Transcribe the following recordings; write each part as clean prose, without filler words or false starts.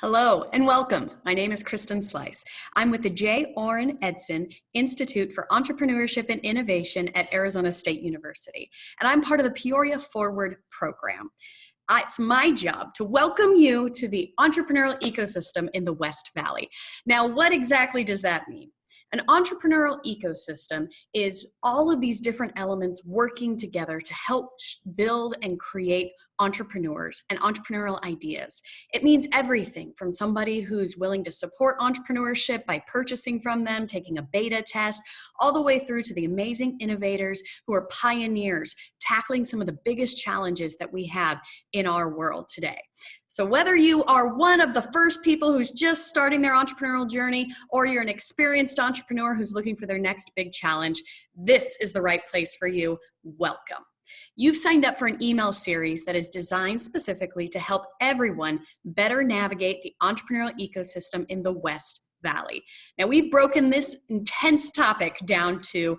Hello and welcome. My name is Kristin Slice. I'm with the ASU Edson Institute for Entrepreneurship and Innovation at Arizona State University, and I'm part of the Peoria Forward program. It's my job to welcome you to the entrepreneurial ecosystem in the West Valley. Now, what exactly does that mean? An entrepreneurial ecosystem is all of these different elements working together to help build and create entrepreneurs and entrepreneurial ideas. It means everything from somebody who's willing to support entrepreneurship by purchasing from them, taking a beta test, all the way through to the amazing innovators who are pioneers, tackling some of the biggest challenges that we have in our world today. So whether you are one of the first people who's just starting their entrepreneurial journey, or you're an experienced entrepreneur who's looking for their next big challenge, this is the right place for you. Welcome. You've signed up for an email series that is designed specifically to help everyone better navigate the entrepreneurial ecosystem in the West Valley. Now, we've broken this intense topic down to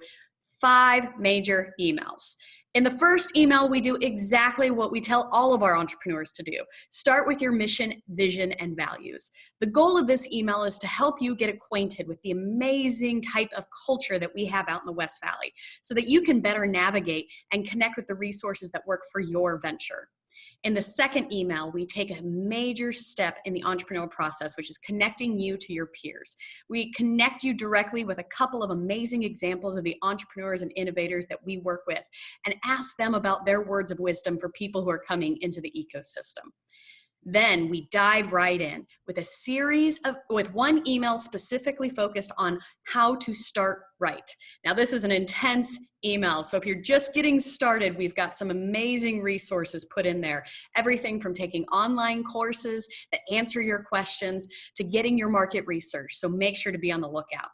5 major emails. In the first email, we do exactly what we tell all of our entrepreneurs to do. Start with your mission, vision, and values. The goal of this email is to help you get acquainted with the amazing type of culture that we have out in the West Valley so that you can better navigate and connect with the resources that work for your venture. In the second email, we take a major step in the entrepreneurial process, which is connecting you to your peers. We connect you directly with a couple of amazing examples of the entrepreneurs and innovators that we work with and ask them about their words of wisdom for people who are coming into the ecosystem. Then we dive right in with with one email specifically focused on how to start right. Now, this is an intense email, so if you're just getting started, we've got some amazing resources put in there. Everything from taking online courses that answer your questions to getting your market research, so make sure to be on the lookout.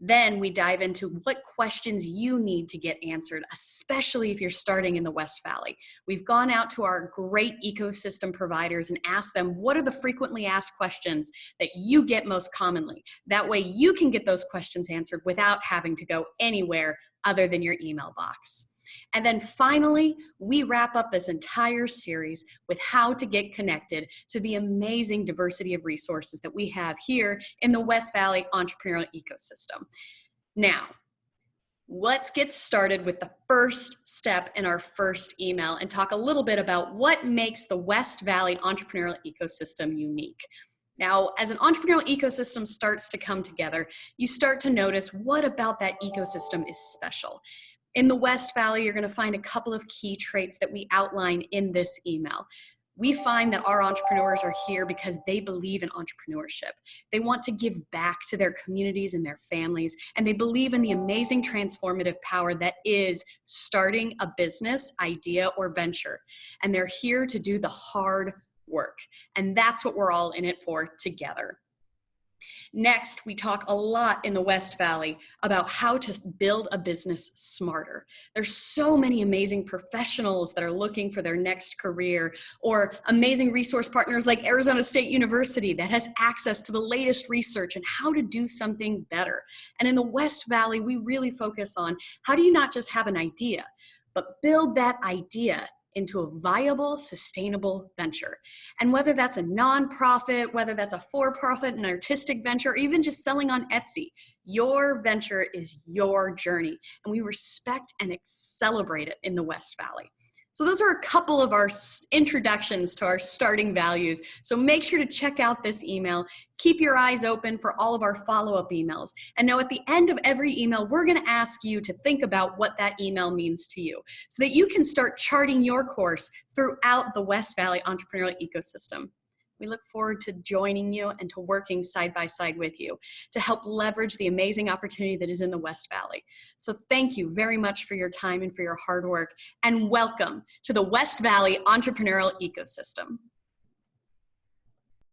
Then we dive into what questions you need to get answered, especially if you're starting in the West Valley. We've gone out to our great ecosystem providers and asked them, what are the frequently asked questions that you get most commonly? That way you can get those questions answered without having to go anywhere other than your email box. And then finally, we wrap up this entire series with how to get connected to the amazing diversity of resources that we have here in the West Valley entrepreneurial ecosystem. Now, let's get started with the first step in our first email and talk a little bit about what makes the West Valley entrepreneurial ecosystem unique. Now, as an entrepreneurial ecosystem starts to come together, you start to notice what about that ecosystem is special. In the West Valley, you're going to find a couple of key traits that we outline in this email. We find that our entrepreneurs are here because they believe in entrepreneurship. They want to give back to their communities and their families, and they believe in the amazing transformative power that is starting a business, idea, or venture. And they're here to do the hard work. And that's what we're all in it for together. Next, we talk a lot in the West Valley about how to build a business smarter. There's so many amazing professionals that are looking for their next career, or amazing resource partners like Arizona State University that has access to the latest research and how to do something better. And in the West Valley, we really focus on how do you not just have an idea, but build that idea into a viable, sustainable venture. And whether that's a nonprofit, whether that's a for-profit, an artistic venture, or even just selling on Etsy, your venture is your journey. And we respect and celebrate it in the West Valley. So those are a couple of our introductions to our starting values. So make sure to check out this email. Keep your eyes open for all of our follow-up emails. And now at the end of every email, we're going to ask you to think about what that email means to you so that you can start charting your course throughout the West Valley entrepreneurial ecosystem. We look forward to joining you and to working side by side with you to help leverage the amazing opportunity that is in the West Valley. So thank you very much for your time and for your hard work, and welcome to the West Valley entrepreneurial ecosystem.